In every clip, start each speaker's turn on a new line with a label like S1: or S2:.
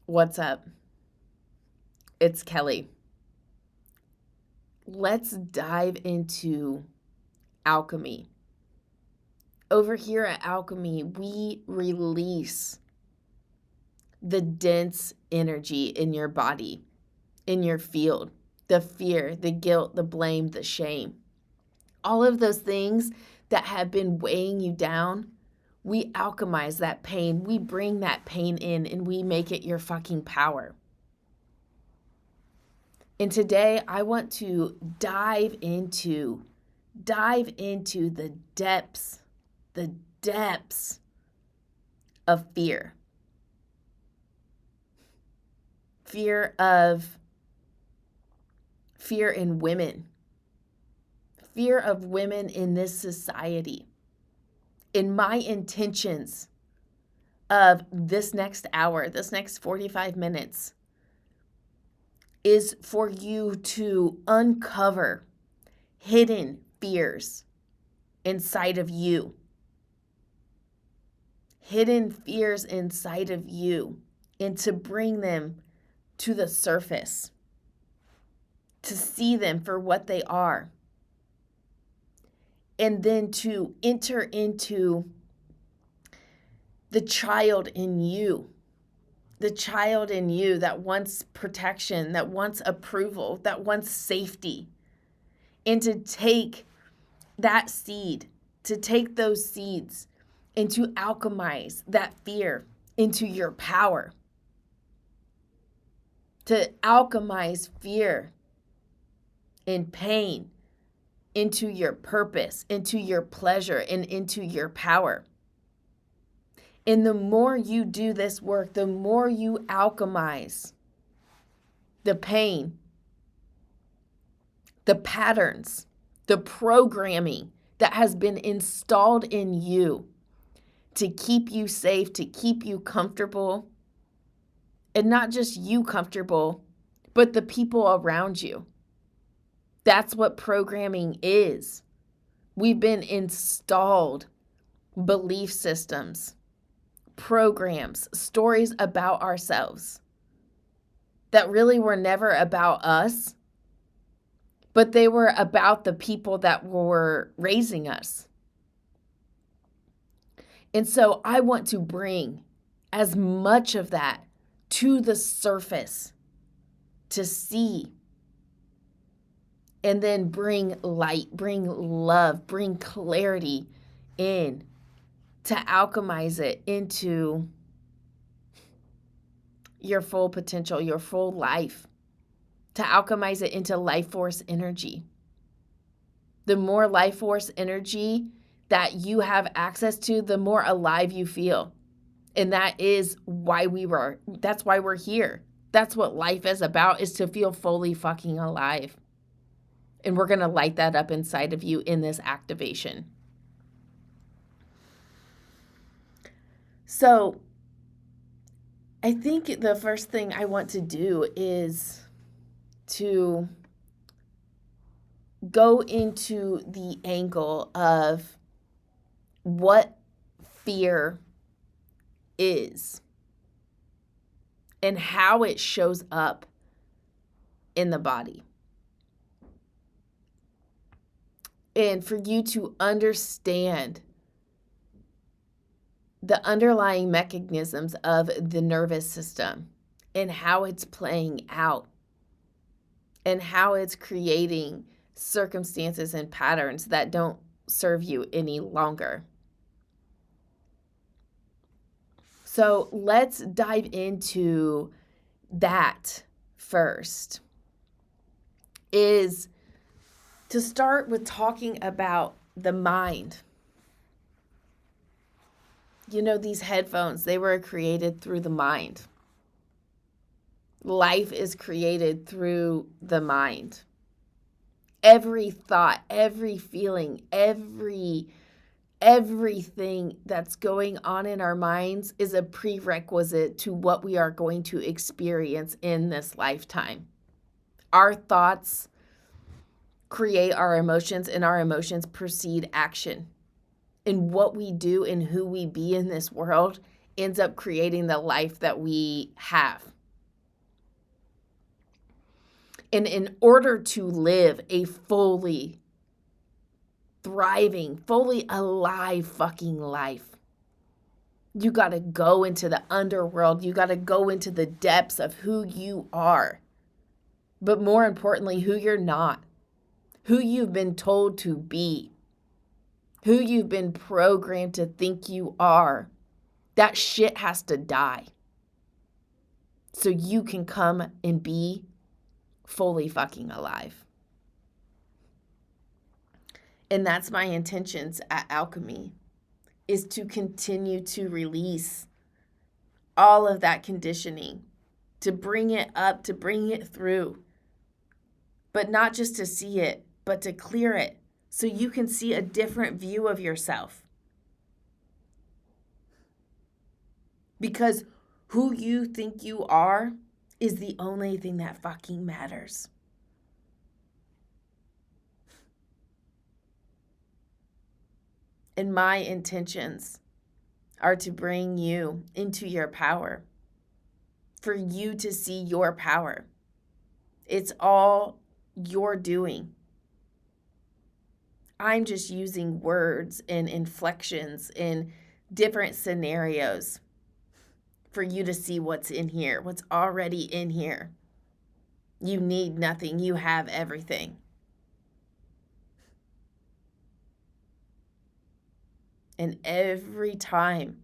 S1: What's up? It's Kelly. Let's dive into alchemy. Over here at Alchemy, we release the dense energy in your body, in your field, the fear, the guilt, the blame, the shame. All of those things that have been weighing you down, we alchemize that pain. We bring that pain in and we make it your fucking power. And today I want to dive into the depths of fear. Fear in women. Fear of women in this society. In my intentions of this next hour, this next 45 minutes, is for you to uncover hidden fears inside of you. Hidden fears inside of you, and to bring them to the surface, to see them for what they are, and then to enter into the child in you. The child in you that wants protection, that wants approval, that wants safety. And to take that seed, to take those seeds and to alchemize that fear into your power. To alchemize fear and pain into your purpose, into your pleasure, and into your power. And the more you do this work, the more you alchemize the pain, the patterns, the programming that has been installed in you to keep you safe, to keep you comfortable, and not just you comfortable, but the people around you. That's what programming is. We've been installed belief systems, programs, stories about ourselves that really were never about us, but they were about the people that were raising us. And so I want to bring as much of that to the surface to see, and then bring light, bring love, bring clarity in, to alchemize it into your full potential, your full life, to alchemize it into life force energy. The more life force energy that you have access to, the more alive you feel. And that is why that's why we're here. That's what life is about, is to feel fully fucking alive. And we're going to light that up inside of you in this activation. So I think the first thing I want to do is to go into the angle of what fear is and how it shows up in the body. And for you to understand the underlying mechanisms of the nervous system and how it's playing out and how it's creating circumstances and patterns that don't serve you any longer. So let's dive into that first. Is to start with talking about the mind. You know, these headphones, they were created through the mind. Life is created through the mind. Every thought, every feeling, everything that's going on in our minds is a prerequisite to what we are going to experience in this lifetime. Our thoughts create our emotions, and our emotions precede action. And what we do and who we be in this world ends up creating the life that we have. And in order to live a fully thriving, fully alive fucking life, you got to go into the underworld. You got to go into the depths of who you are. But more importantly, who you're not, who you've been told to be, who you've been programmed to think you are. That shit has to die so you can come and be fully fucking alive. And that's my intentions at Alchemy, is to continue to release all of that conditioning, to bring it up, to bring it through, but not just to see it, but to clear it so you can see a different view of yourself. Because who you think you are is the only thing that fucking matters. And my intentions are to bring you into your power, for you to see your power. It's all your doing. I'm just using words and inflections in different scenarios for you to see what's in here, what's already in here. You need nothing. You have everything. And every time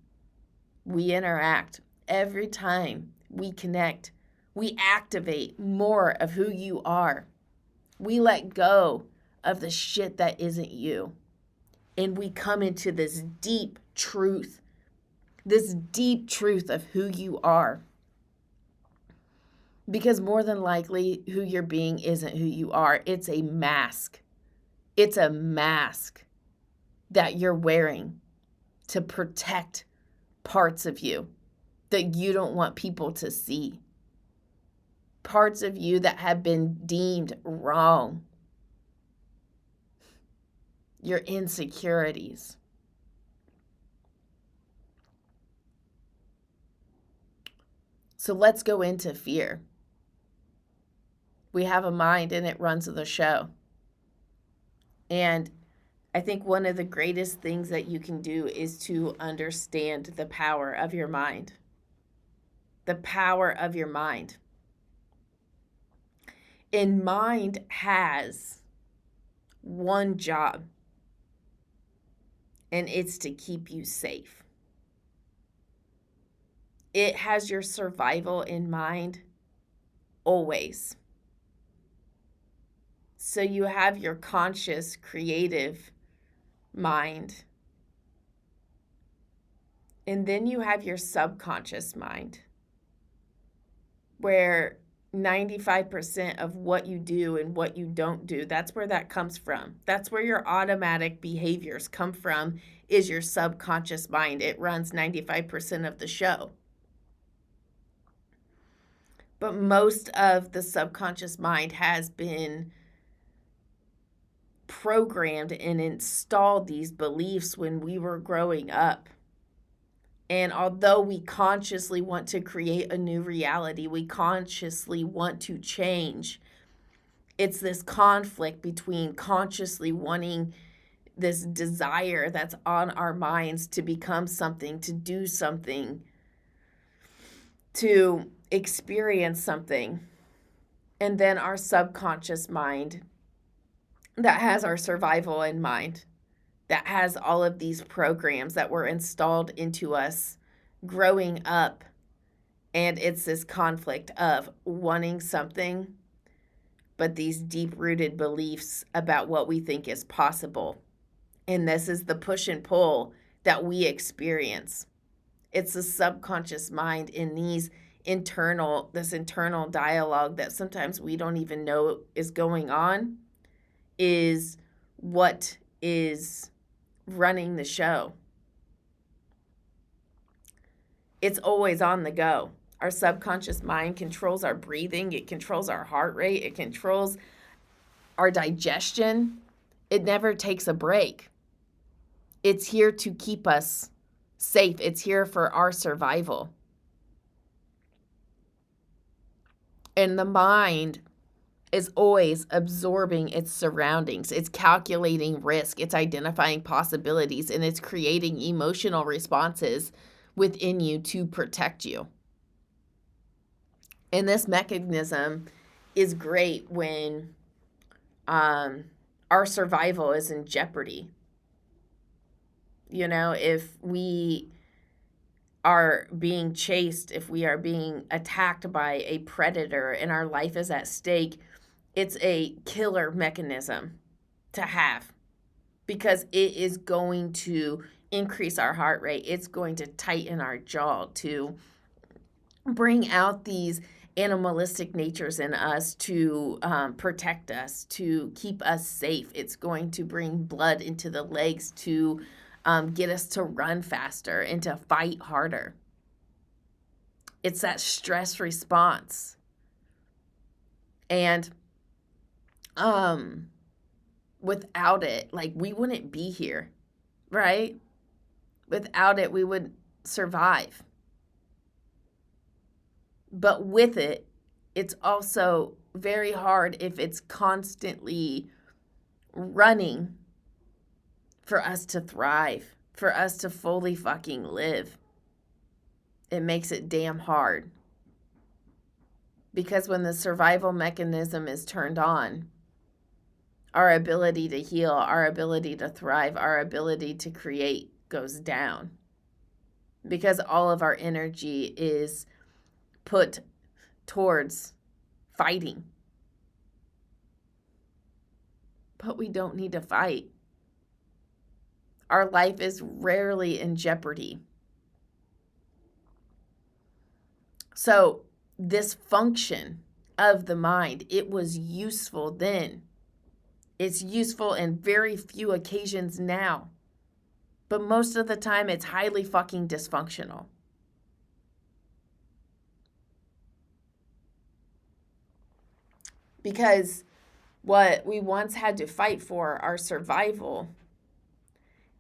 S1: we interact, every time we connect, we activate more of who you are. We let go of the shit that isn't you. And we come into this deep truth of who you are. Because more than likely, who you're being isn't who you are. It's a mask. It's a mask that you're wearing to protect parts of you that you don't want people to see. Parts of you that have been deemed wrong. Your insecurities. So let's go into fear. We have a mind and it runs the show. And I think one of the greatest things that you can do is to understand the power of your mind. The power of your mind. And mind has one job, and it's to keep you safe. It has your survival in mind always. So you have your conscious, creative mind. And then you have your subconscious mind, where 95% of what you do and what you don't do, that's where that comes from. That's where your automatic behaviors come from, is your subconscious mind. It runs 95% of the show. But most of the subconscious mind has been programmed and installed these beliefs when we were growing up. And although we consciously want to create a new reality, we consciously want to change, it's this conflict between consciously wanting this desire that's on our minds to become something, to do something, to experience something, and then our subconscious mind that has our survival in mind, that has all of these programs that were installed into us growing up. And it's this conflict of wanting something, but these deep-rooted beliefs about what we think is possible. And this is the push and pull that we experience. It's the subconscious mind in this internal dialogue that sometimes we don't even know is going on, is what is running the show. It's always on the go. Our subconscious mind controls our breathing. It controls our heart rate. It controls our digestion. It never takes a break. It's here to keep us safe. It's here for our survival. And the mind is always absorbing its surroundings. It's calculating risk, it's identifying possibilities, and it's creating emotional responses within you to protect you. And this mechanism is great when our survival is in jeopardy. You know, if we are being chased, if we are being attacked by a predator and our life is at stake, it's a killer mechanism to have, because it is going to increase our heart rate. It's going to tighten our jaw to bring out these animalistic natures in us to protect us, to keep us safe. It's going to bring blood into the legs to get us to run faster and to fight harder. It's that stress response. And without it, like, we wouldn't be here, right? Without it, we would survive. But with it, it's also very hard if it's constantly running for us to thrive, for us to fully fucking live. It makes it damn hard. Because when the survival mechanism is turned on, our ability to heal, our ability to thrive, our ability to create goes down. Because all of our energy is put towards fighting. But we don't need to fight. Our life is rarely in jeopardy. So this function of the mind, it was useful then. It's useful in very few occasions now. But most of the time, it's highly fucking dysfunctional. Because what we once had to fight for, our survival,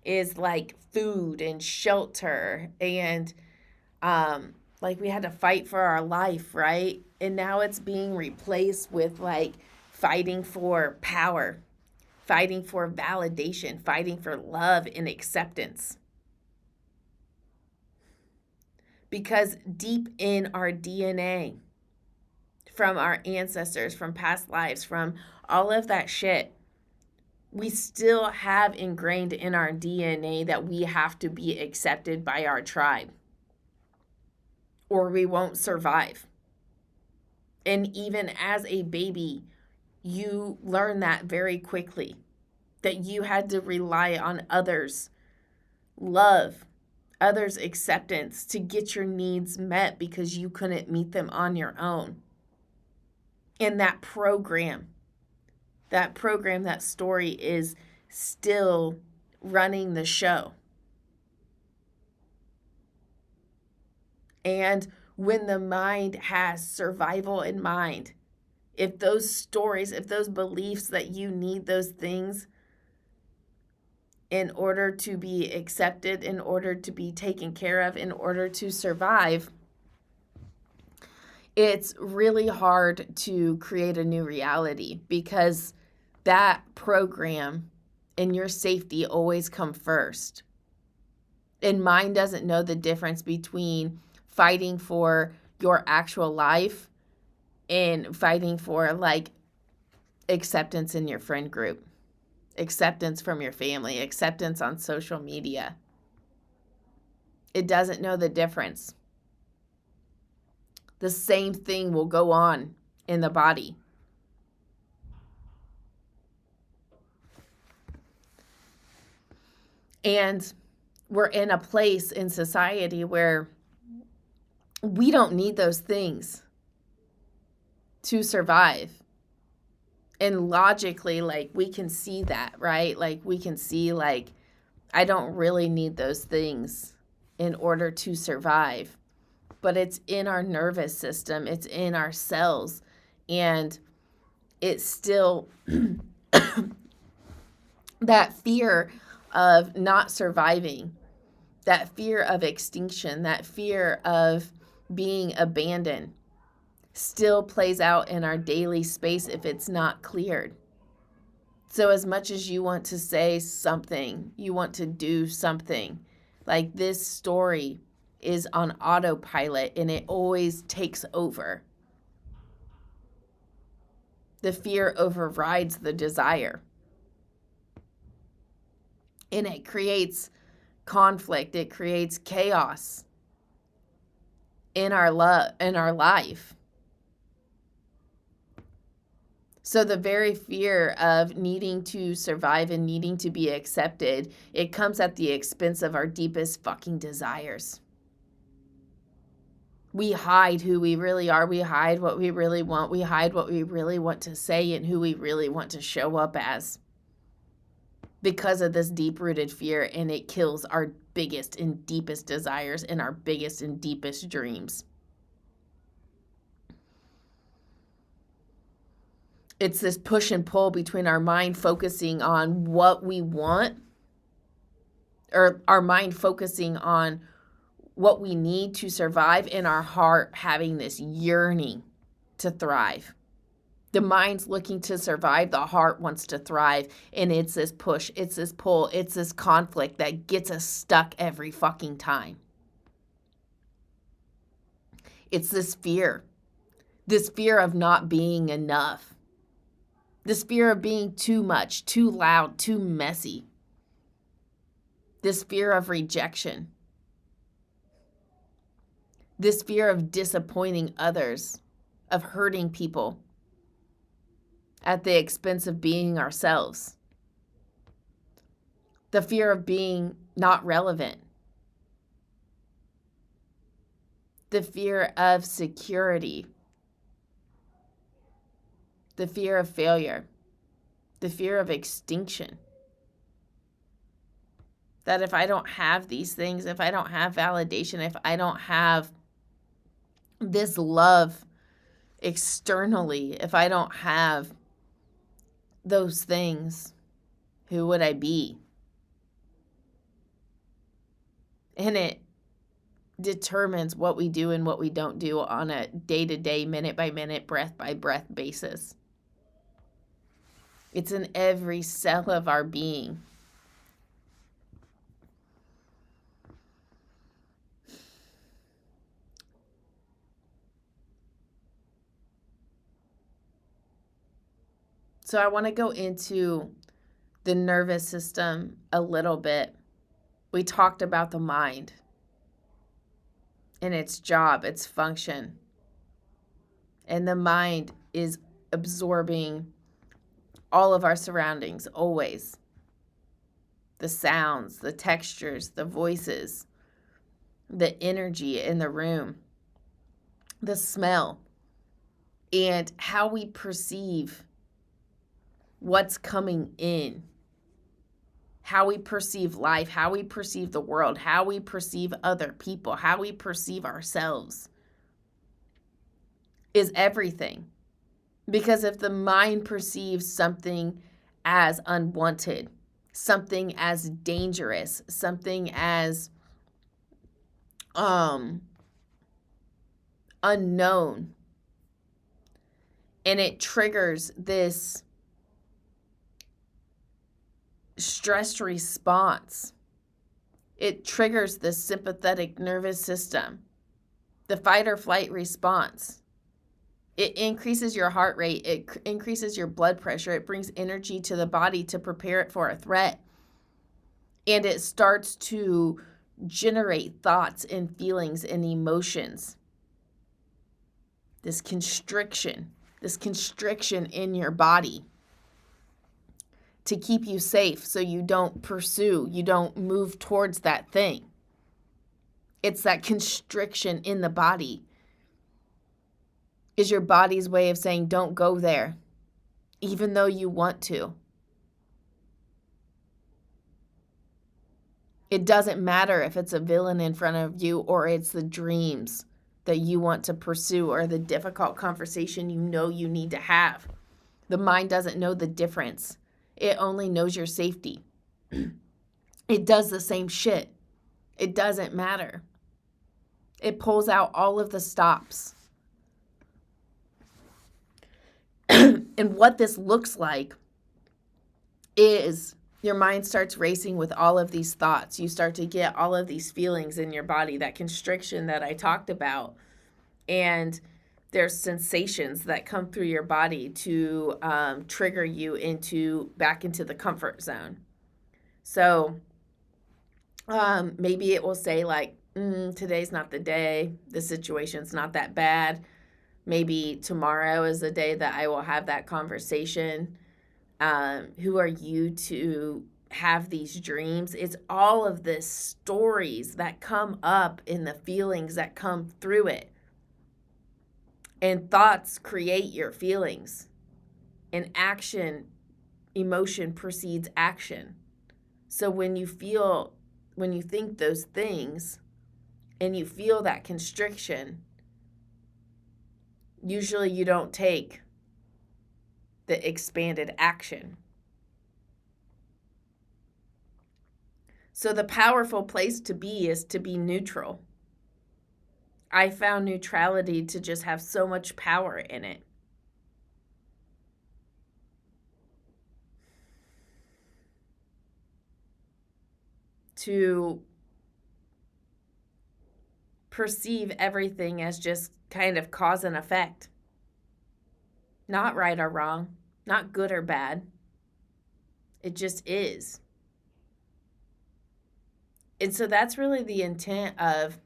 S1: is like food and shelter and like we had to fight for our life, right? And now it's being replaced with like fighting for power, fighting for validation, fighting for love and acceptance. Because deep in our DNA, from our ancestors, from past lives, from all of that shit, we still have ingrained in our DNA that we have to be accepted by our tribe, or we won't survive. And even as a baby, you learn that very quickly, that you had to rely on others' love, others' acceptance to get your needs met because you couldn't meet them on your own. And that program, that story is still running the show. And when the mind has survival in mind, if those stories, if those beliefs that you need those things in order to be accepted, in order to be taken care of, in order to survive, it's really hard to create a new reality, because that program and your safety always come first. And mind doesn't know the difference between fighting for your actual life and fighting for like acceptance in your friend group, acceptance from your family, acceptance on social media. It doesn't know the difference. The same thing will go on in the body. And we're in a place in society where we don't need those things to survive. And logically, like, we can see that, right? Like, we can see, like, I don't really need those things in order to survive. But it's in our nervous system, it's in our cells, and it's still that fear of not surviving, that fear of extinction, that fear of being abandoned still plays out in our daily space if it's not cleared. So as much as you want to say something, you want to do something, like this story is on autopilot and it always takes over. The fear overrides the desire. And it creates conflict, it creates chaos in our life. So the very fear of needing to survive and needing to be accepted, it comes at the expense of our deepest fucking desires. We hide who we really are. We hide what we really want. We hide what we really want to say and who we really want to show up as because of this deep-rooted fear, and it kills our biggest and deepest desires and our biggest and deepest dreams. It's this push and pull between our mind focusing on what we want, or our mind focusing on what we need to survive, and our heart having this yearning to thrive. The mind's looking to survive, the heart wants to thrive, and it's this push, it's this pull, it's this conflict that gets us stuck every fucking time. It's this fear of not being enough. This fear of being too much, too loud, too messy. This fear of rejection. This fear of disappointing others, of hurting people at the expense of being ourselves. The fear of being not relevant. The fear of security. The fear of failure, the fear of extinction. That if I don't have these things, if I don't have validation, if I don't have this love externally, if I don't have those things, who would I be? And it determines what we do and what we don't do on a day-to-day, minute-by-minute, breath-by-breath basis. It's in every cell of our being. So I want to go into the nervous system a little bit. We talked about the mind and its job, its function. And the mind is absorbing all of our surroundings, always. The sounds, the textures, the voices, the energy in the room, the smell, and how we perceive what's coming in, how we perceive life, how we perceive the world, how we perceive other people, how we perceive ourselves is everything. Because if the mind perceives something as unwanted, something as dangerous, something as unknown, and it triggers this stress response, it triggers the sympathetic nervous system, the fight or flight response. It increases your heart rate. It increases your blood pressure. It brings energy to the body to prepare it for a threat. And it starts to generate thoughts and feelings and emotions. This constriction in your body to keep you safe so you don't pursue, you don't move towards that thing. It's that constriction in the body. Is your body's way of saying, don't go there, even though you want to. It doesn't matter if it's a villain in front of you or it's the dreams that you want to pursue or the difficult conversation you know you need to have. The mind doesn't know the difference. It only knows your safety. It does the same shit. It doesn't matter. It pulls out all of the stops. And what this looks like is your mind starts racing with all of these thoughts. You start to get all of these feelings in your body, that constriction that I talked about. And there's sensations that come through your body to trigger you back into the comfort zone. So maybe it will say like, today's not the day. The situation's not that bad. Maybe tomorrow is the day that I will have that conversation. Who are you to have these dreams? It's all of the stories that come up and the feelings that come through it. And thoughts create your feelings. And emotion precedes action. So when you think those things and you feel that constriction, usually you don't take the expanded action. So the powerful place to be is to be neutral. I found neutrality to just have so much power in it. To perceive everything as just kind of cause and effect. Not right or wrong, not good or bad. It just is. And so that's really the intent of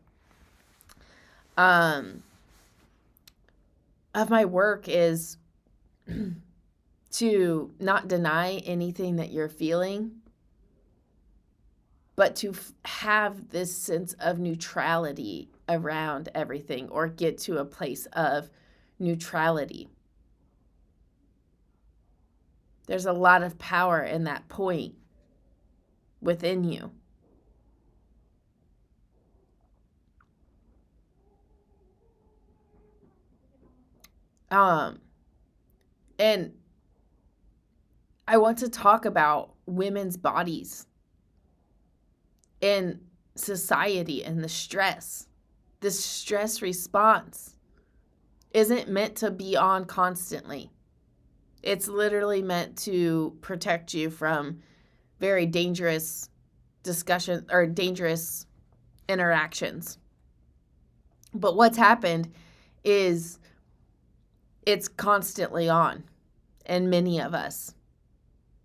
S1: my work, is to not deny anything that you're feeling, but to have this sense of neutrality around everything, or get to a place of neutrality. There's a lot of power in that point within you. And I want to talk about women's bodies in society and the stress. This stress response isn't meant to be on constantly. It's literally meant to protect you from very dangerous discussion or dangerous interactions. But what's happened is it's constantly on, and many of us.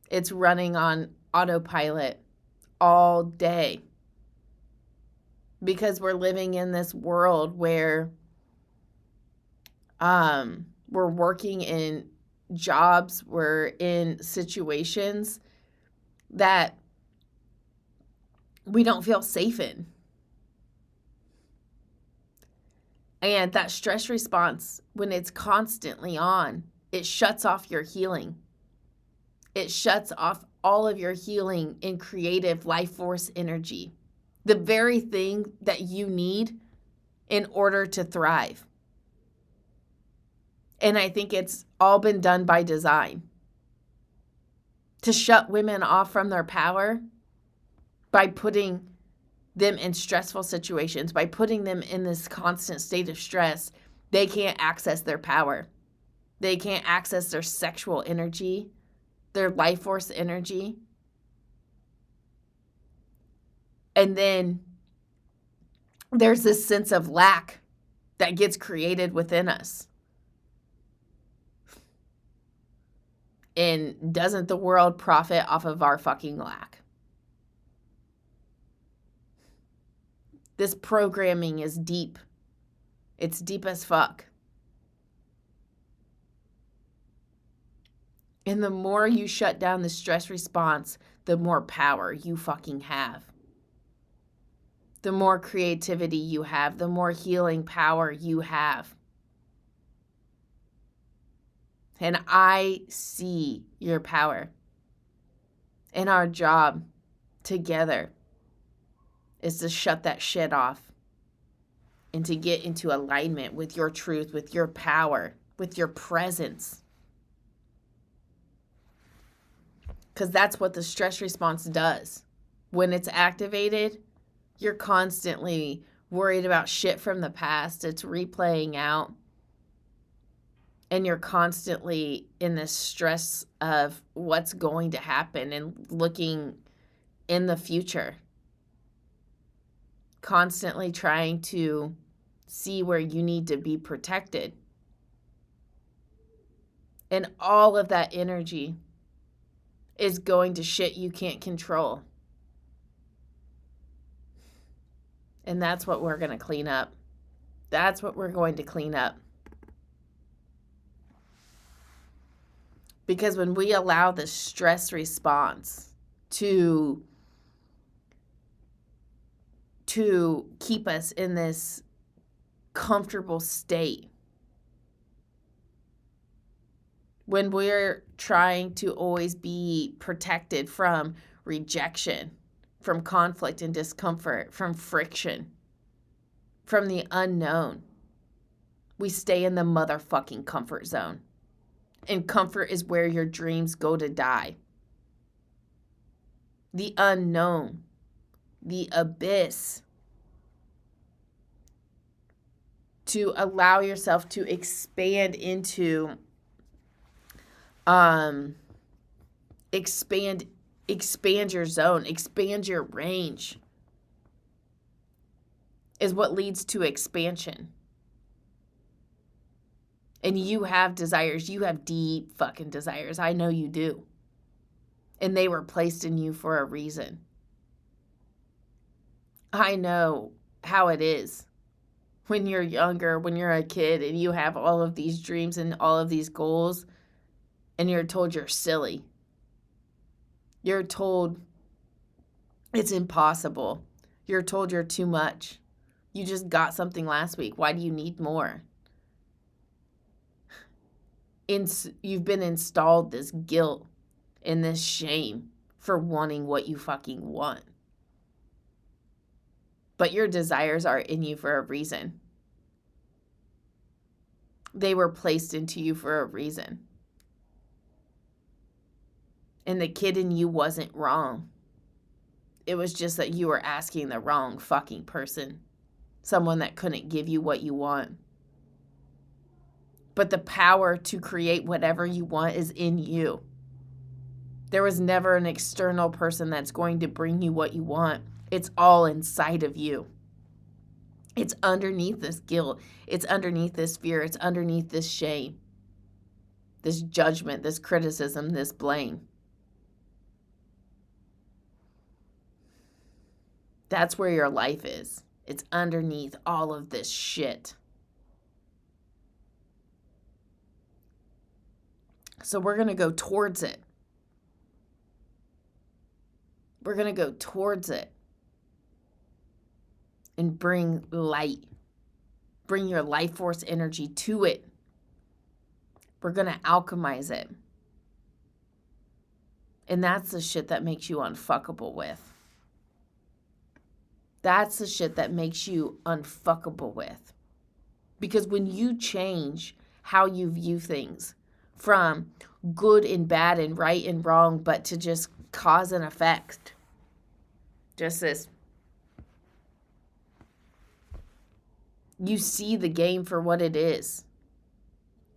S1: It's running on autopilot all day, because we're living in this world where we're working in jobs, we're in situations that we don't feel safe in. And that stress response, when it's constantly on, it shuts off your healing. It shuts off all of your healing and creative life force energy, the very thing that you need in order to thrive. And I think it's all been done by design, to shut women off from their power by putting them in stressful situations, by putting them in this constant state of stress. They can't access their power. They can't access their sexual energy, their life force energy. And then there's this sense of lack that gets created within us. And doesn't the world profit off of our fucking lack? This programming is deep. It's deep as fuck. And the more you shut down the stress response, the more power you fucking have. The more creativity you have, the more healing power you have. And I see your power. And our job together is to shut that shit off and to get into alignment with your truth, with your power, with your presence. Because that's what the stress response does. When it's activated, you're constantly worried about shit from the past. It's replaying out. and you're constantly in this stress of what's going to happen and looking in the future, constantly trying to see where you need to be protected. And all of that energy is going to shit you can't control. And that's what we're going to clean up. That's what we're going to clean up. Because when we allow the stress response to keep us in this comfortable state, when we're trying to always be protected from rejection, from conflict and discomfort, from friction, from the unknown, we stay in the motherfucking comfort zone. And comfort is where your dreams go to die. The unknown, the abyss, to allow yourself to expand into, expand your zone, expand your range, is what leads to expansion. And you have desires. You have deep fucking desires. I know you do. And they were placed in you for a reason. I know how it is when you're younger, when you're a kid, and you have all of these dreams and all of these goals, and you're told you're silly. You're told it's impossible. You're told you're too much. You just got something last week. Why do you need more? You've been installed this guilt and this shame for wanting what you fucking want. But your desires are in you for a reason. They were placed into you for a reason. And the kid in you wasn't wrong. It was just that you were asking the wrong fucking person. Someone that couldn't give you what you want. But the power to create whatever you want is in you. There was never an external person that's going to bring you what you want. It's all inside of you. It's underneath this guilt. It's underneath this fear. It's underneath this shame, this judgment, this criticism, this blame. That's where your life is. It's underneath all of this shit. So we're going to go towards it. We're going to go towards it and bring light. Bring your life force energy to it. We're going to alchemize it. And that's the shit that makes you unfuckable with. That's the shit that makes you unfuckable with. Because when you change how you view things from good and bad and right and wrong, but to just cause and effect, just this, you see the game for what it is.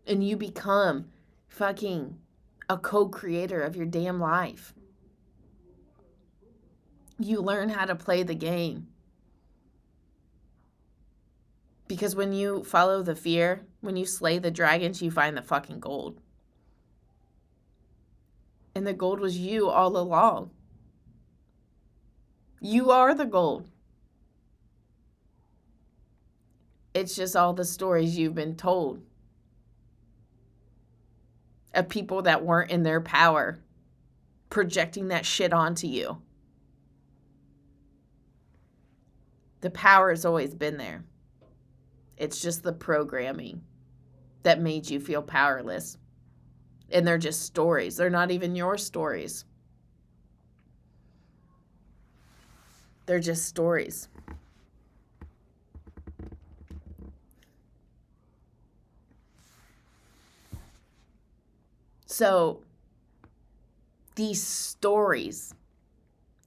S1: And you become fucking a co-creator of your damn life. You learn how to play the game. Because when you follow the fear, when you slay the dragons, you find the fucking gold. And the gold was you all along. You are the gold. It's just all the stories you've been told of people that weren't in their power, projecting that shit onto you. The power has always been there. It's just the programming that made you feel powerless. And they're just stories. They're not even your stories. They're just stories. So these stories,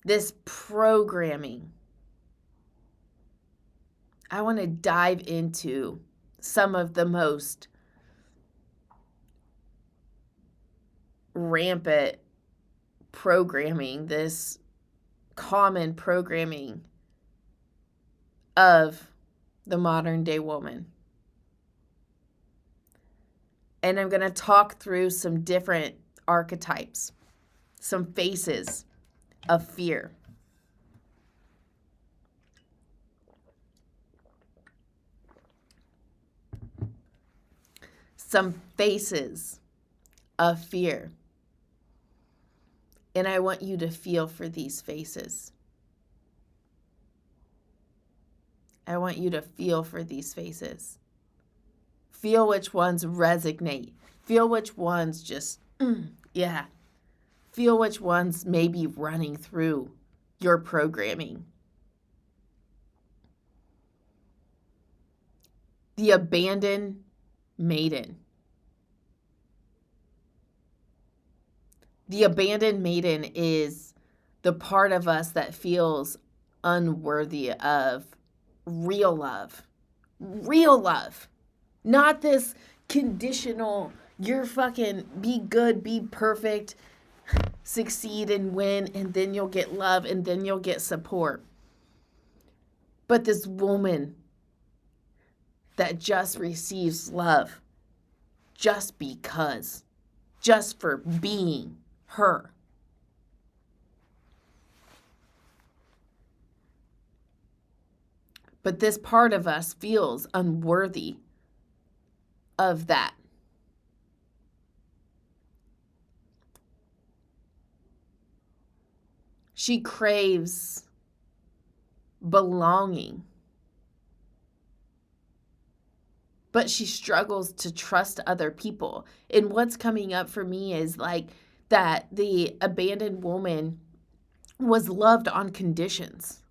S1: this programming, I want to dive into some of the most rampant programming, this common programming of the modern day woman. And I'm going to talk through some different archetypes, some faces of fear. Some faces of fear. And I want you to feel for these faces. I want you to feel for these faces. Feel which ones resonate. Feel which ones just, yeah. Feel which ones may be running through your programming. The abandoned maiden. The abandoned maiden is the part of us that feels unworthy of real love. Real love. Not this conditional, you're fucking be good, be perfect, succeed and win, and then you'll get love, and then you'll get support. But this woman that just receives love just because, just for being her. But this part of us feels unworthy of that. She craves belonging. But she struggles to trust other people. And what's coming up for me is like that the abandoned woman was loved on conditions.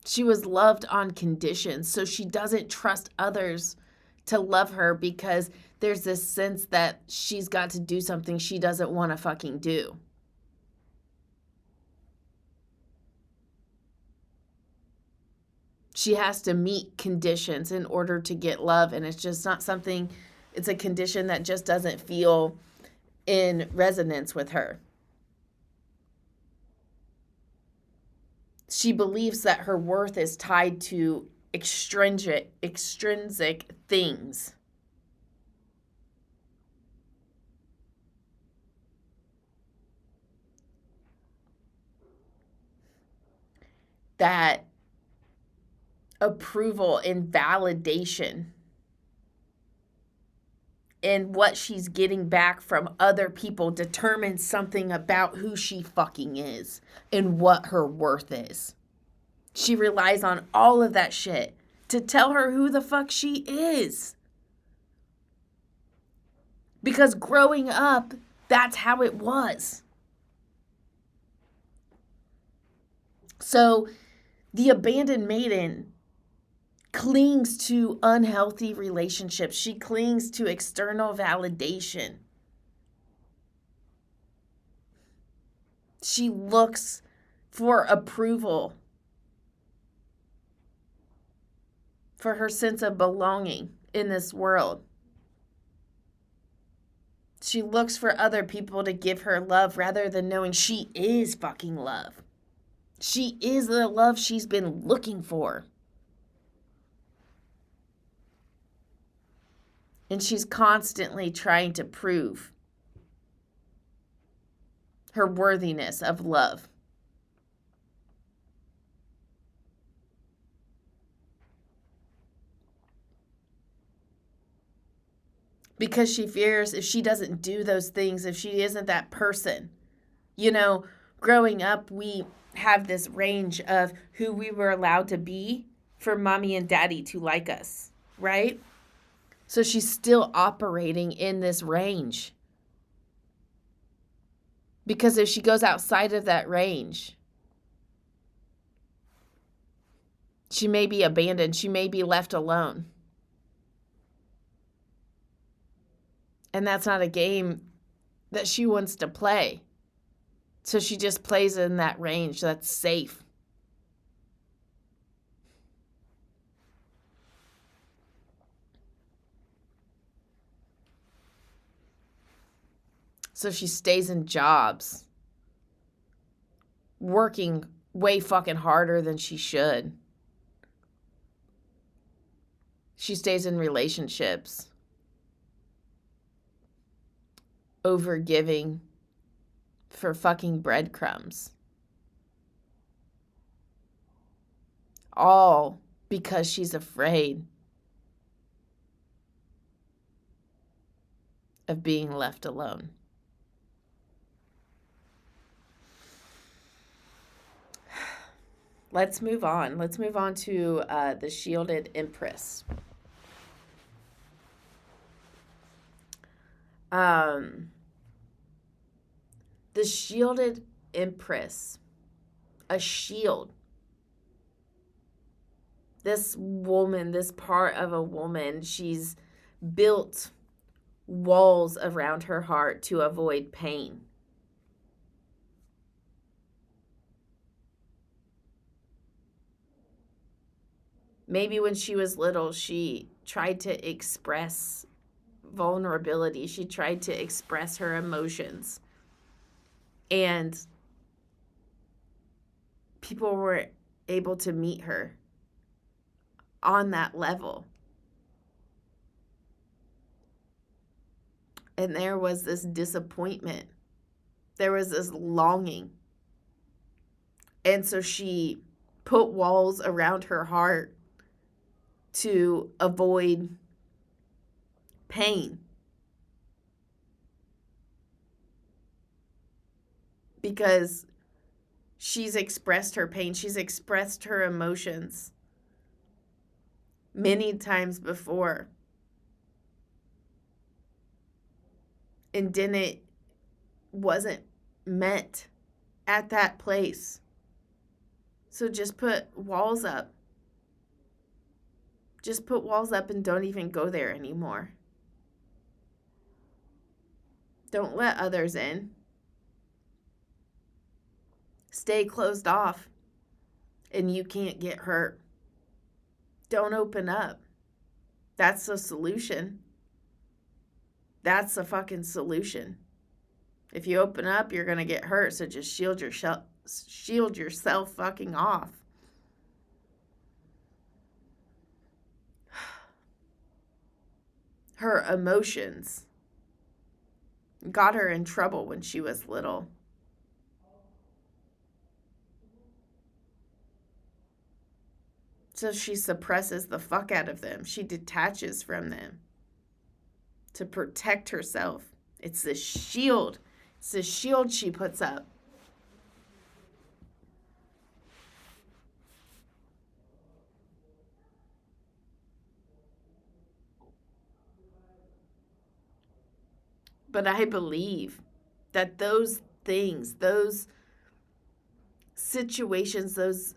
S1: She was loved on conditions. So she doesn't trust others to love her because there's this sense that she's got to do something she doesn't want to fucking do. She has to meet conditions in order to get love, and it's just not something, it's a condition that just doesn't feel in resonance with her. She believes that her worth is tied to extrinsic things. That approval and validation and what she's getting back from other people determines something about who she fucking is and what her worth is. She relies on all of that shit to tell her who the fuck she is. Because growing up, that's how it was. So the abandoned maiden clings to unhealthy relationships. She clings to external validation. She looks for approval, for her sense of belonging in this world. She looks for other people to give her love rather than knowing she is fucking love. She is the love she's been looking for. And she's constantly trying to prove her worthiness of love. Because she fears if she doesn't do those things, if she isn't that person. You know, growing up, we have this range of who we were allowed to be for mommy and daddy to like us, right? So she's still operating in this range. Because if she goes outside of that range, she may be abandoned. She may be left alone. And that's not a game that she wants to play. So she just plays in that range that's safe. So she stays in jobs, working way fucking harder than she should. She stays in relationships, over giving for fucking breadcrumbs. All because she's afraid of being left alone. Let's move on. Let's move on to the Shielded Empress. The Shielded Empress, a shield. This woman, this part of a woman, she's built walls around her heart to avoid pain. Maybe when she was little, she tried to express vulnerability. She tried to express her emotions. And people were able to meet her on that level. And there was this disappointment. There was this longing. And so she put walls around her heart to avoid pain. Because she's expressed her pain. She's expressed her emotions many times before. And wasn't met at that place. So just put walls up. Just put walls up and don't even go there anymore. Don't let others in. Stay closed off and you can't get hurt. Don't open up. That's the solution. That's the fucking solution. If you open up, you're going to get hurt, so just shield yourself fucking off. Her emotions got her in trouble when she was little. So she suppresses the fuck out of them. She detaches from them to protect herself. It's this shield. It's this shield she puts up. But I believe that those things, those situations, those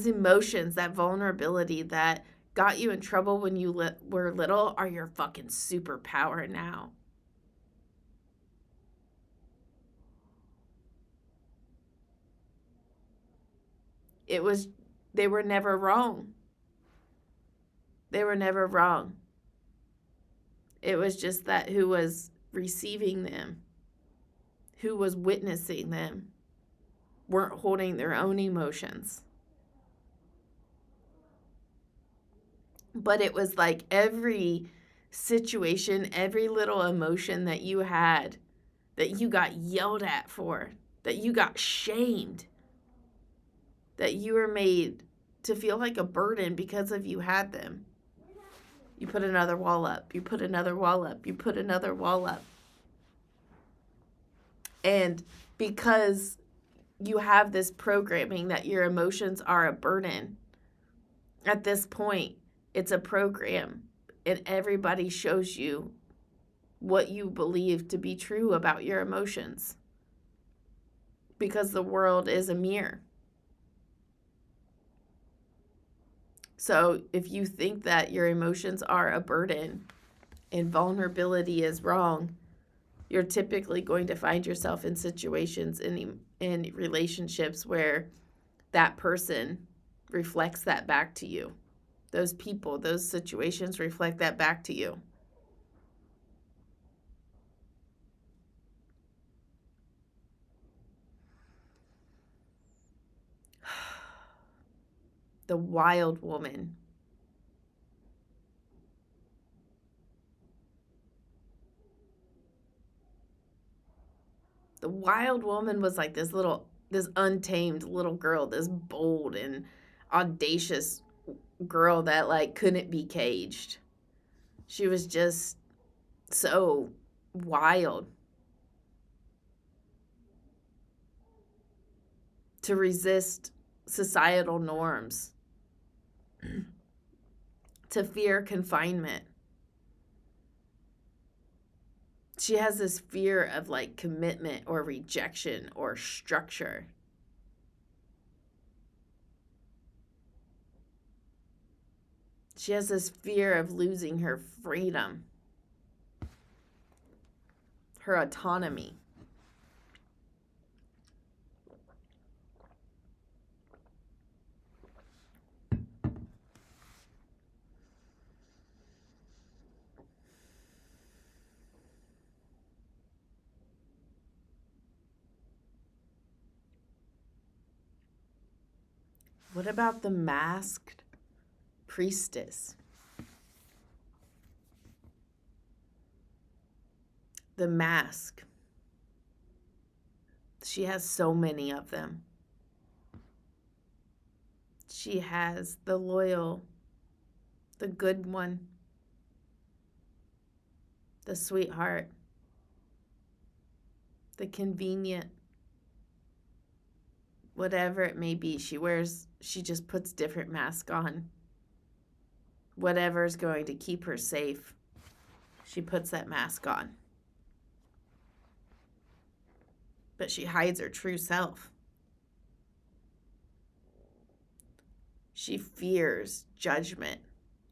S1: emotions, that vulnerability that got you in trouble when you were little are your fucking superpower now. They were never wrong. They were never wrong. It was just that who was receiving them, who was witnessing them, weren't holding their own emotions. But it was like every situation, every little emotion that you had, that you got yelled at for, that you got shamed, that you were made to feel like a burden because of you had them. You put another wall up. You put another wall up. You put another wall up. And because you have this programming that your emotions are a burden, at this point, it's a program. And everybody shows you what you believe to be true about your emotions. Because the world is a mirror. So if you think that your emotions are a burden and vulnerability is wrong, you're typically going to find yourself in situations in relationships where that person reflects that back to you. Those people, those situations reflect that back to you. the wild woman. The wild woman was like this untamed little girl, this bold and audacious girl that like couldn't be caged. She was just so wild. To resist societal norms, to fear confinement. She has this fear of like commitment or rejection or structure. She has this fear of losing her freedom, her autonomy. What about the masked priestess? The mask. She has so many of them. She has the loyal, the good one, the sweetheart, the convenient, whatever it may be. She just puts different masks on. Whatever's going to keep her safe, she puts that mask on. But she hides her true self. She fears judgment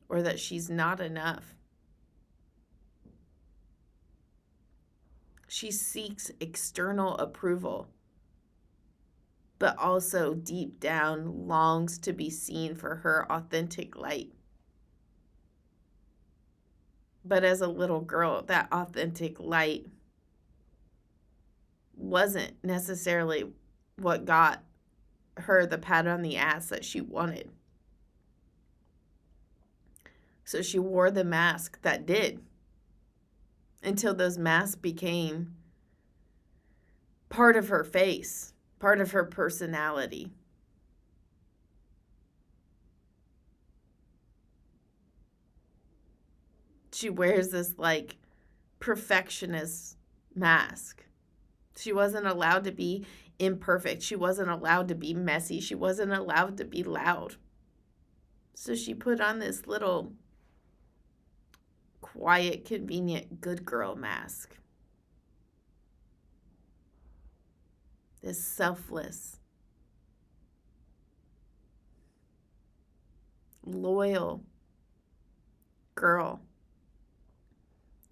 S1: or that she's not enough. She seeks external approval, but also deep down longs to be seen for her authentic light. But as a little girl, that authentic light wasn't necessarily what got her the pat on the ass that she wanted. So she wore the mask that did, until those masks became part of her face, part of her personality. She wears this like perfectionist mask. She wasn't allowed to be imperfect. She wasn't allowed to be messy. She wasn't allowed to be loud. So she put on this little quiet, convenient, good girl mask. This selfless, loyal girl.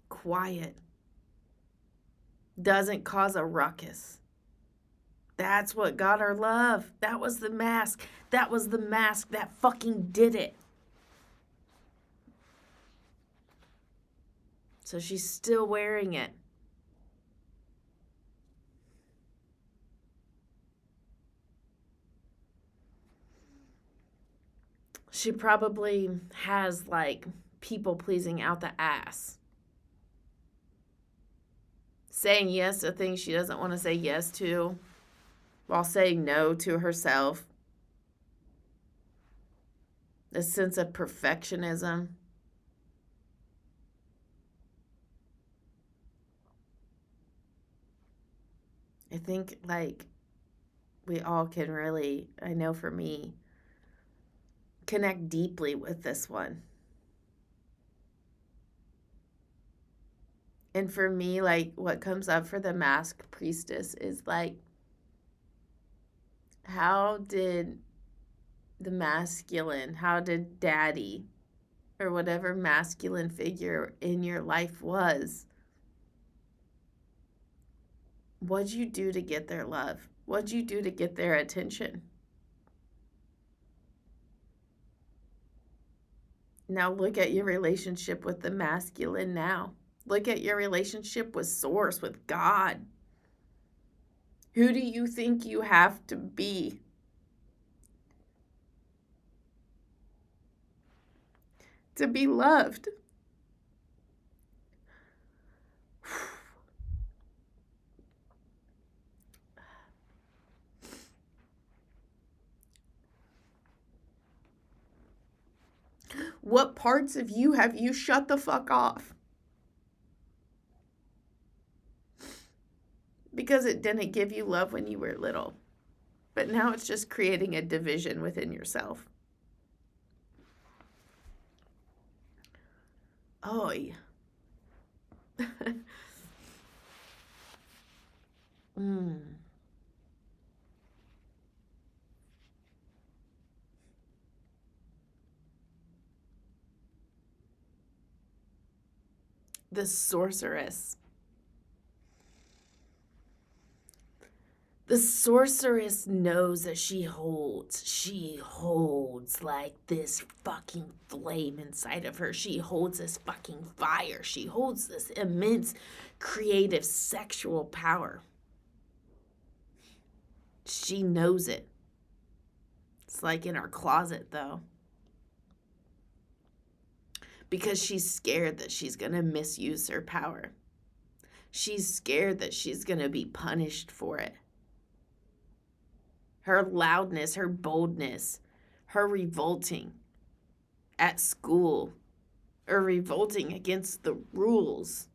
S1: Quiet. Doesn't cause a ruckus. That's what got her love. That was the mask. That was the mask that fucking did it. So she's still wearing it. She probably has like people pleasing out the ass. Saying yes to things she doesn't want to say yes to, while saying no to herself. A sense of perfectionism. I think like we all can really, I know for me, connect deeply with this one. And for me, like what comes up for the masked priestess is like, how did the masculine, how did daddy or whatever masculine figure in your life was, what'd you do to get their love? What'd you do to get their attention? Now look at your relationship with the masculine now. Look at your relationship with Source, with God. Who do you think you have to be to be loved. What parts of you have you shut the fuck off? Because it didn't give you love when you were little. But now it's just creating a division within yourself. Oh, yeah. The sorceress. The sorceress knows that she holds like this fucking flame inside of her. She holds this fucking fire. She holds this immense creative sexual power. She knows it. It's like in her closet though. Because she's scared that she's going to misuse her power. She's scared that she's going to be punished for it. Her loudness, her boldness, her revolting at school, or revolting against the rules,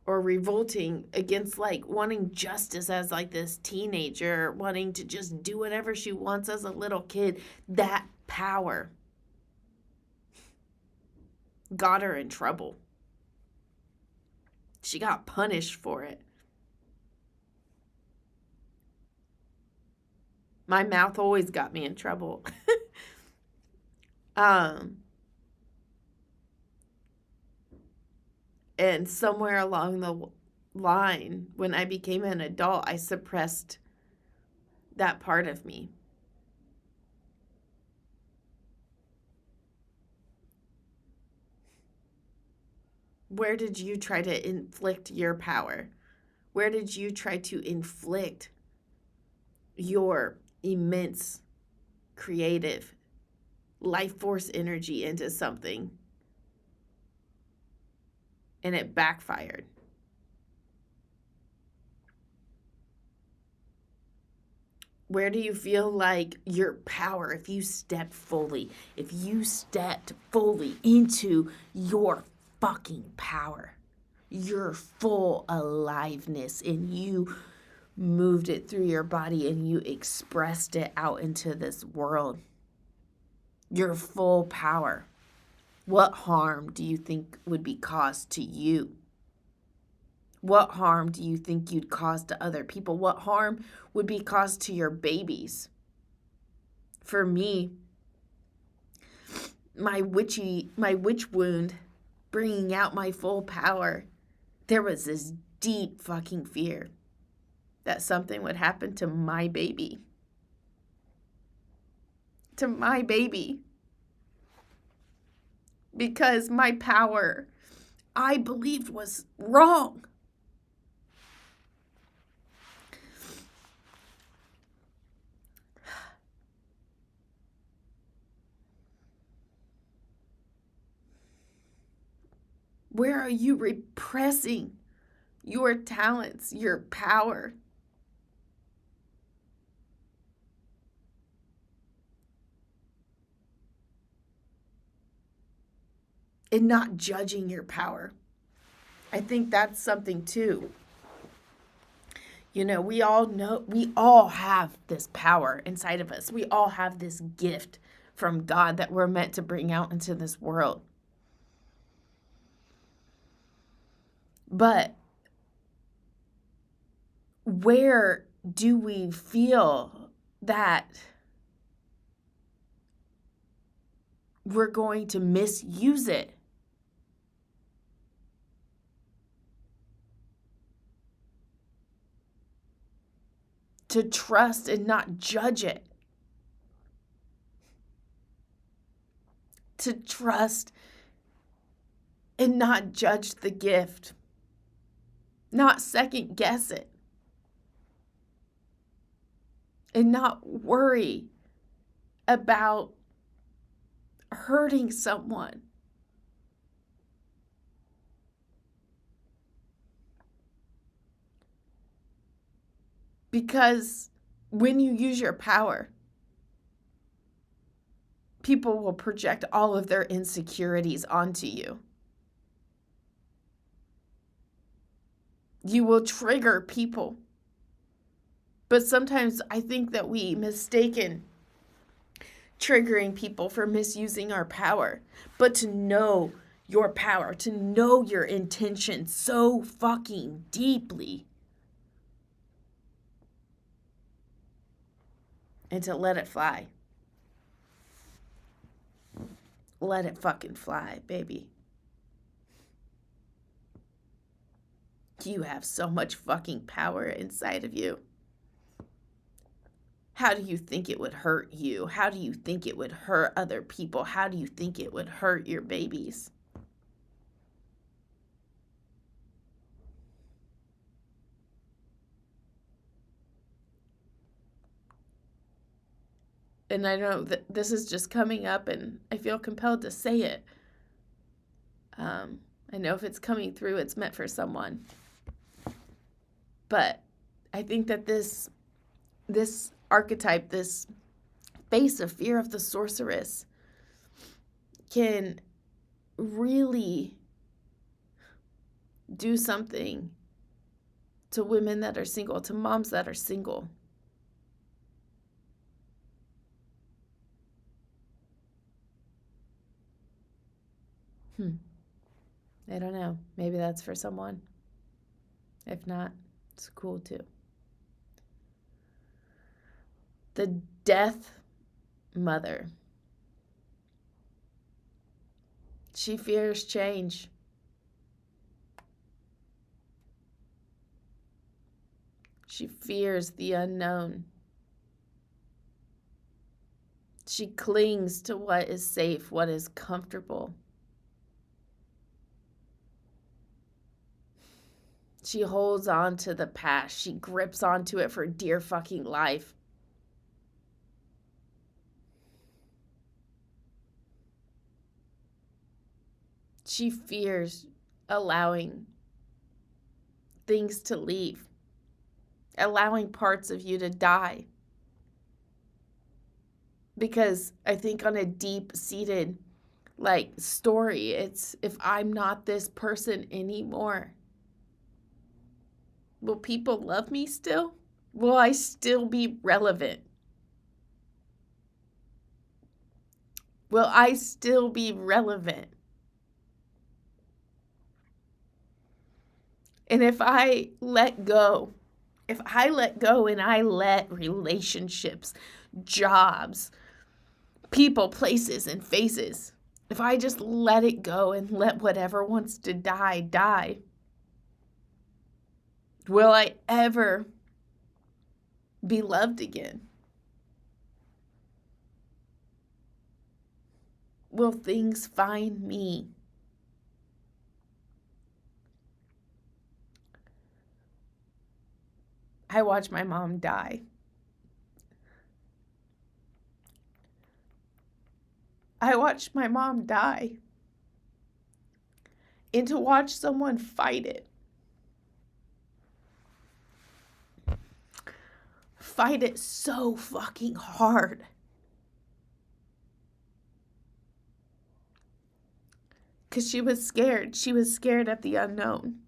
S1: or revolting against like wanting justice as like this teenager, wanting to just do whatever she wants as a little kid. That power got her in trouble. She got punished for it. My mouth always got me in trouble. And somewhere along the line, when I became an adult, I suppressed that part of me. Where did you try to inflict your power? Where did you try to inflict your immense creative life force energy into something and it backfired? Where do you feel like your power, if you stepped fully into your fucking power, your full aliveness, and you moved it through your body and you expressed it out into this world, your full power, what harm do you think would be caused to you? What harm do you think you'd cause to other people? What harm would be caused to your babies? For me, my witch wound, bringing out my full power, there was this deep fucking fear that something would happen to my baby. To my baby. Because my power, I believed, was wrong. Where are you repressing your talents, your power? And not judging your power. I think that's something too. You know, we all have this power inside of us. We all have this gift from God that we're meant to bring out into this world. But where do we feel that we're going to misuse it? To trust and not judge it. To trust and not judge the gift. Not second guess it. And not worry about hurting someone. Because when you use your power, people will project all of their insecurities onto you. You will trigger people. But sometimes I think that we mistaken triggering people for misusing our power. But to know your power, to know your intention so fucking deeply, and to let it fly. Let it fucking fly, baby. You have so much fucking power inside of you. How do you think it would hurt you? How do you think it would hurt other people? How do you think it would hurt your babies? And I know that this is just coming up and I feel compelled to say it. I know if it's coming through, it's meant for someone. But I think that this archetype, this face of fear of the sorceress, can really do something to women that are single, to moms that are single. I don't know. Maybe that's for someone. If not, it's cool too. The death mother. She fears change. She fears the unknown. She clings to what is safe, what is comfortable. She holds on to the past. She grips onto it for dear fucking life. She fears allowing things to leave, allowing parts of you to die. Because I think on a deep-seated story, it's, if I'm not this person anymore, will people love me still? Will I still be relevant? Will I still be relevant? And if I let go and I let relationships, jobs, people, places, and faces, if I just let it go and let whatever wants to die, die, will I ever be loved again? Will things find me? I watched my mom die. I watched my mom die. And to watch someone fight it so fucking hard. Because she was scared. She was scared at the unknown.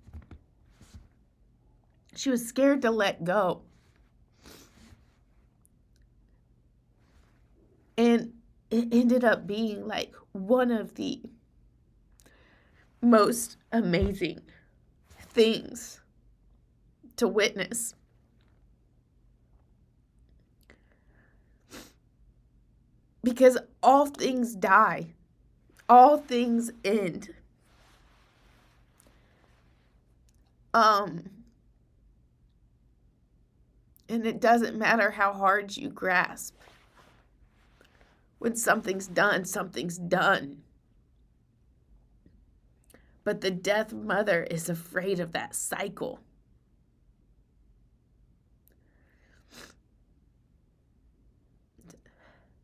S1: She was scared to let go. And it ended up being one of the most amazing things to witness. Because all things die. All things end. And it doesn't matter how hard you grasp. When something's done, something's done. But the death mother is afraid of that cycle.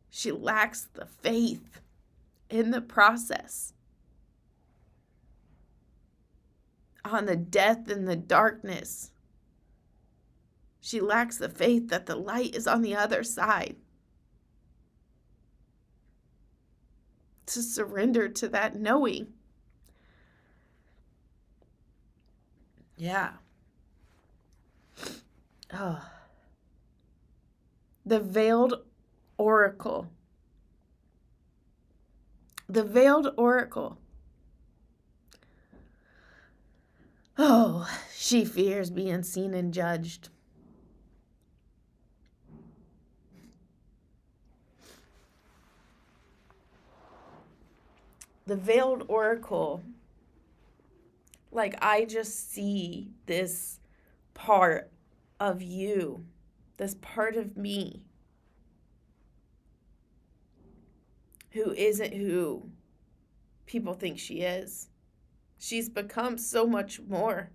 S1: She lacks the faith in the process, on the death and the darkness. She lacks the faith that the light is on the other side. To surrender to that knowing. Yeah. Oh. The veiled oracle. The veiled oracle. Oh, she fears being seen and judged. The veiled oracle, like, I just see this part of you, this part of me, who isn't who people think she is. She's become so much more.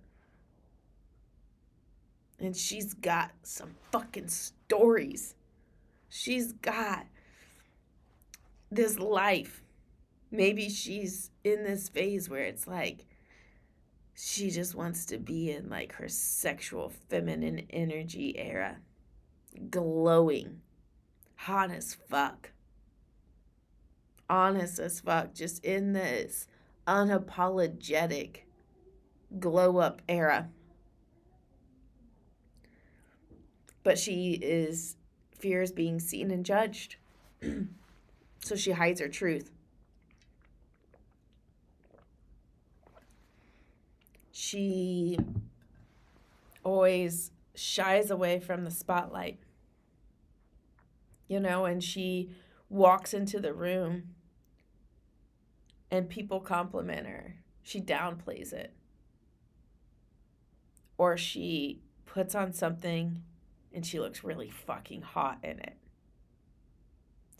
S1: And she's got some fucking stories. She's got this life. Maybe she's in this phase where it's like she just wants to be in like her sexual feminine energy era. Glowing. Hot as fuck. Honest as fuck. Just in this unapologetic glow up era. But she fears being seen and judged. So she hides her truth. She always shies away from the spotlight. And she walks into the room and people compliment her. She downplays it. Or she puts on something and she looks really fucking hot in it.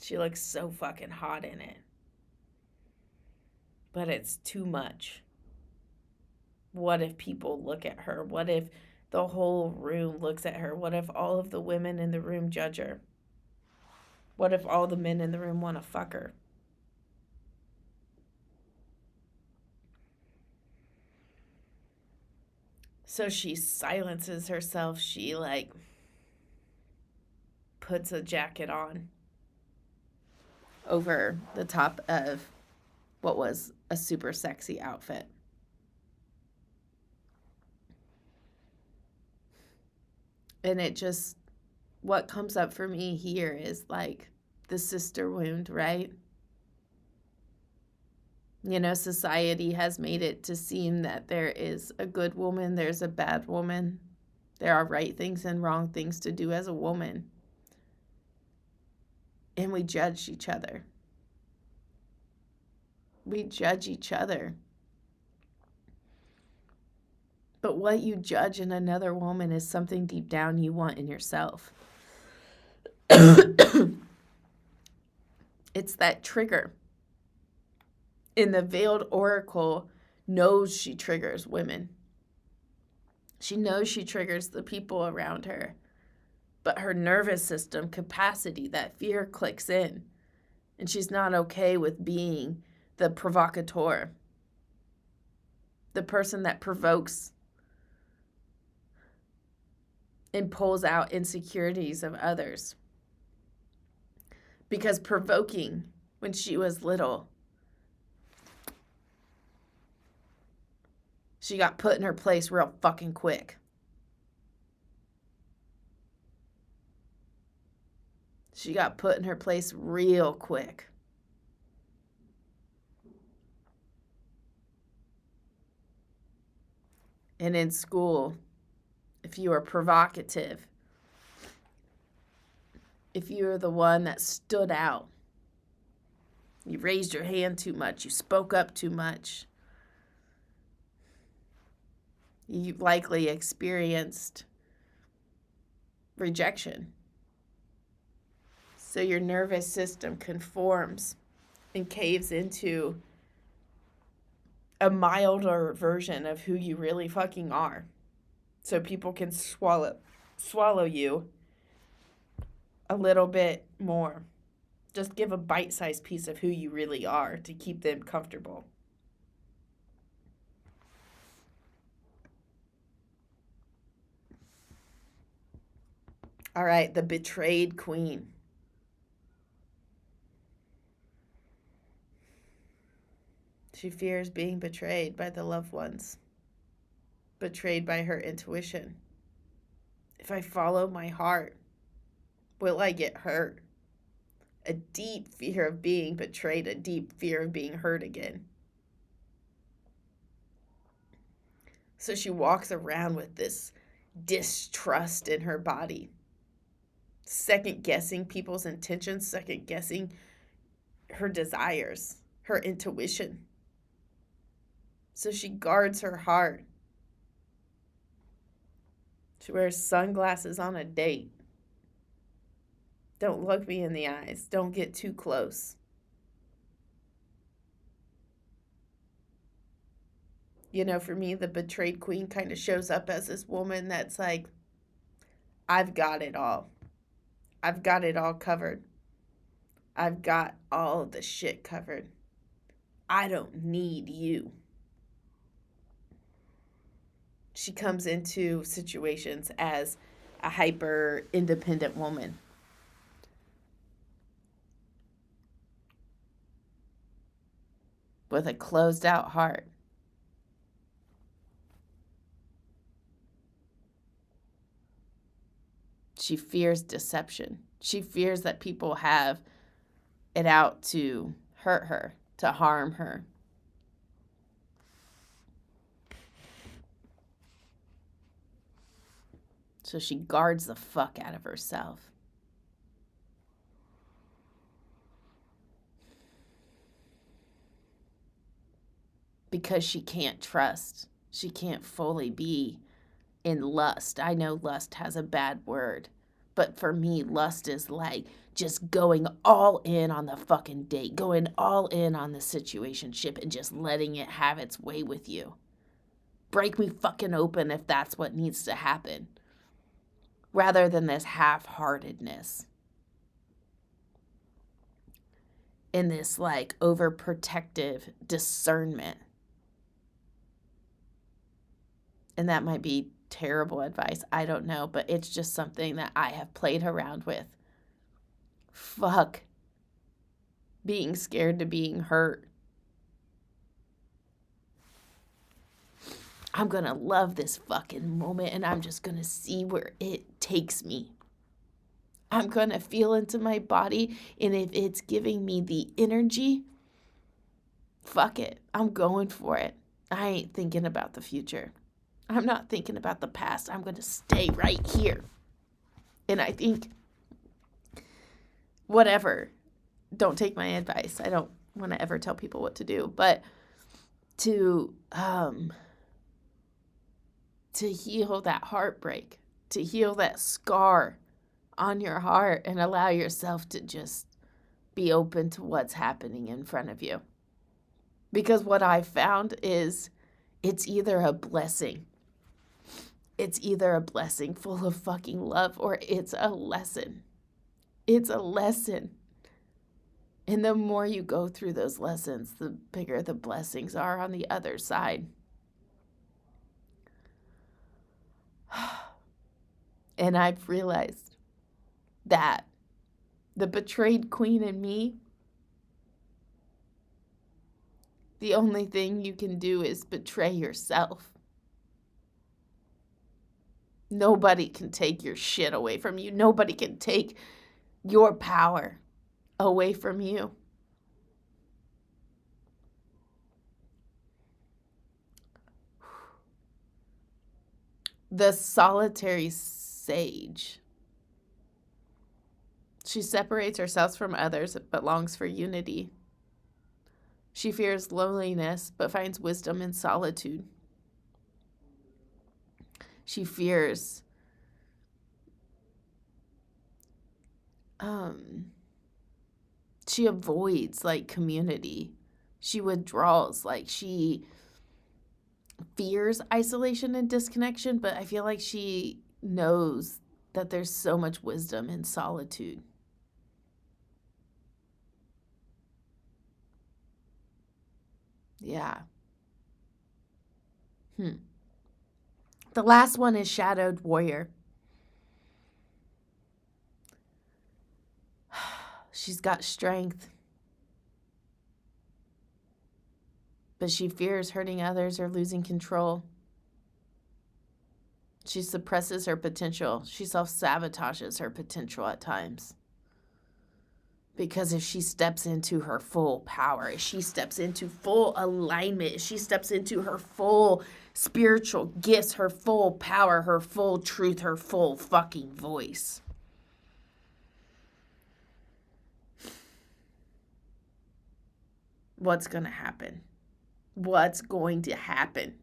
S1: She looks so fucking hot in it. But it's too much. What if people look at her? What if the whole room looks at her? What if all of the women in the room judge her? What if all the men in the room want to fuck her? So she silences herself. She puts a jacket on over the top of what was a super sexy outfit. And what comes up for me here is the sister wound, right? Society has made it to seem that there is a good woman, there's a bad woman. There are right things and wrong things to do as a woman. And we judge each other. We judge each other. But what you judge in another woman is something deep down you want in yourself. It's that trigger. And the veiled oracle knows she triggers women. She knows she triggers the people around her. But her nervous system capacity, that fear clicks in. And she's not okay with being the provocateur. The person that provokes and pulls out insecurities of others. Because provoking, when she was little, she got put in her place real fucking quick. She got put in her place real quick. And in school, if you were provocative, if you were the one that stood out, you raised your hand too much, you spoke up too much, you likely experienced rejection. So your nervous system conforms and caves into a milder version of who you really fucking are. So people can swallow you a little bit more. Just give a bite-sized piece of who you really are to keep them comfortable. All right, the betrayed queen. She fears being betrayed by the loved ones, betrayed by her intuition. If I follow my heart, will I get hurt? A deep fear of being betrayed, a deep fear of being hurt again. So she walks around with this distrust in her body, second guessing people's intentions, second guessing her desires, her intuition. So she guards her heart. She wears sunglasses on a date. Don't look me in the eyes. Don't get too close. You know, for me, the betrayed queen kind of shows up as this woman that's like, I've got it all. I've got it all covered. I've got all the shit covered. I don't need you. She comes into situations as a hyper independent woman. With a closed out heart. She fears deception. She fears that people have it out to hurt her, to harm her. So she guards the fuck out of herself. Because she can't trust. She can't fully be in lust. I know lust has a bad word, but for me, lust is like just going all in on the fucking date, going all in on the situationship and just letting it have its way with you. Break me fucking open if that's what needs to happen, rather than this half-heartedness in this like overprotective discernment. And that might be terrible advice. I don't know, but it's just something that I have played around with. Fuck being scared to being hurt. I'm going to love this fucking moment and I'm just going to see where it takes me. I'm going to feel into my body, and if it's giving me the energy, fuck it. I'm going for it. I ain't thinking about the future. I'm not thinking about the past. I'm going to stay right here. And I think, whatever, don't take my advice. I don't want to ever tell people what to do, but to heal that heartbreak, to heal that scar on your heart and allow yourself to just be open to what's happening in front of you. Because what I've found is it's either a blessing. It's either a blessing full of fucking love, or it's a lesson. It's a lesson. And the more you go through those lessons, the bigger the blessings are on the other side. And I've realized that the betrayed queen in me, the only thing you can do is betray yourself. Nobody can take your shit away from you. Nobody can take your power away from you. The solitary sage. She separates herself from others but longs for unity. She fears loneliness but finds wisdom in solitude. She fears she avoids like community. She withdraws, like she fears isolation and disconnection, but I feel like she knows that there's so much wisdom in solitude. Yeah. The last one is shadowed warrior. She's got strength, but she fears hurting others or losing control. She suppresses her potential. She self-sabotages her potential at times. Because if she steps into her full power, if she steps into full alignment, if she steps into her full spiritual gifts, her full power, her full truth, her full fucking voice, what's going to happen? What's going to happen?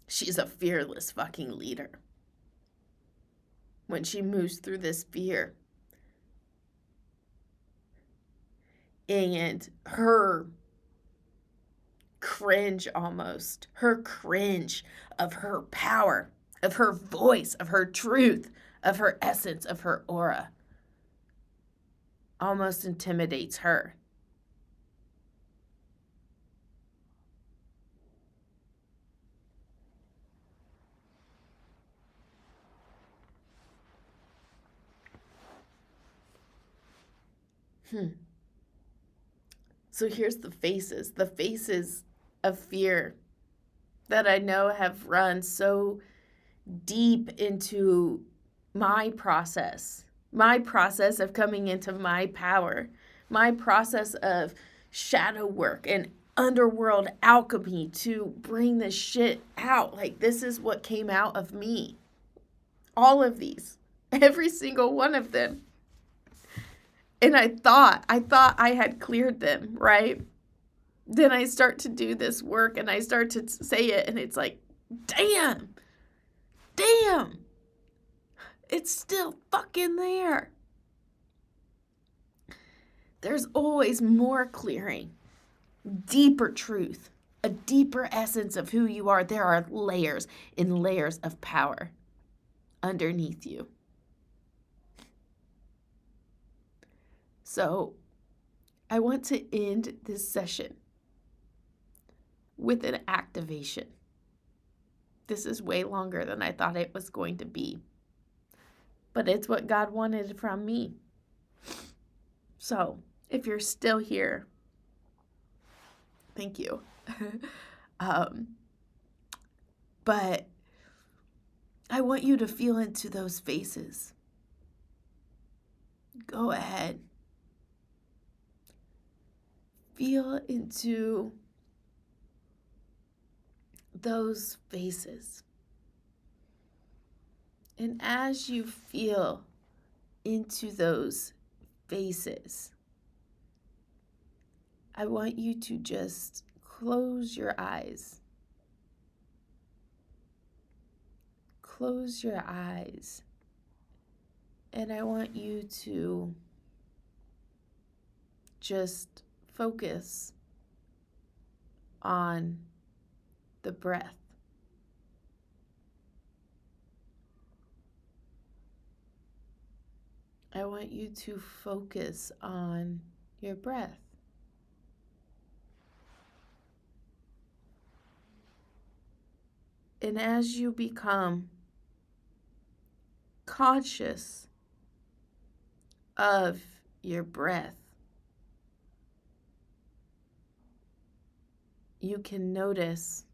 S1: She's a fearless fucking leader. When she moves through this fear, and her cringe almost, her cringe of her power, of her voice, of her truth, of her essence, of her aura, almost intimidates her. So here's the faces of fear that I know have run so deep into my process of coming into my power, my process of shadow work and underworld alchemy to bring this shit out. Like, this is what came out of me. All of these, every single one of them. And I thought I had cleared them, right? Then I start to do this work and I start to say it, and it's like, damn, it's still fucking there. There's always more clearing, deeper truth, a deeper essence of who you are. There are layers and layers of power underneath you. So I want to end this session with an activation. This is way longer than I thought it was going to be, but it's what God wanted from me. So if you're still here, thank you. But I want you to feel into those faces. Go ahead. Feel into those faces. And as you feel into those faces, I want you to just close your eyes. Close your eyes. And I want you to just focus on the breath. I want you to focus on your breath. And as you become conscious of your breath, you can notice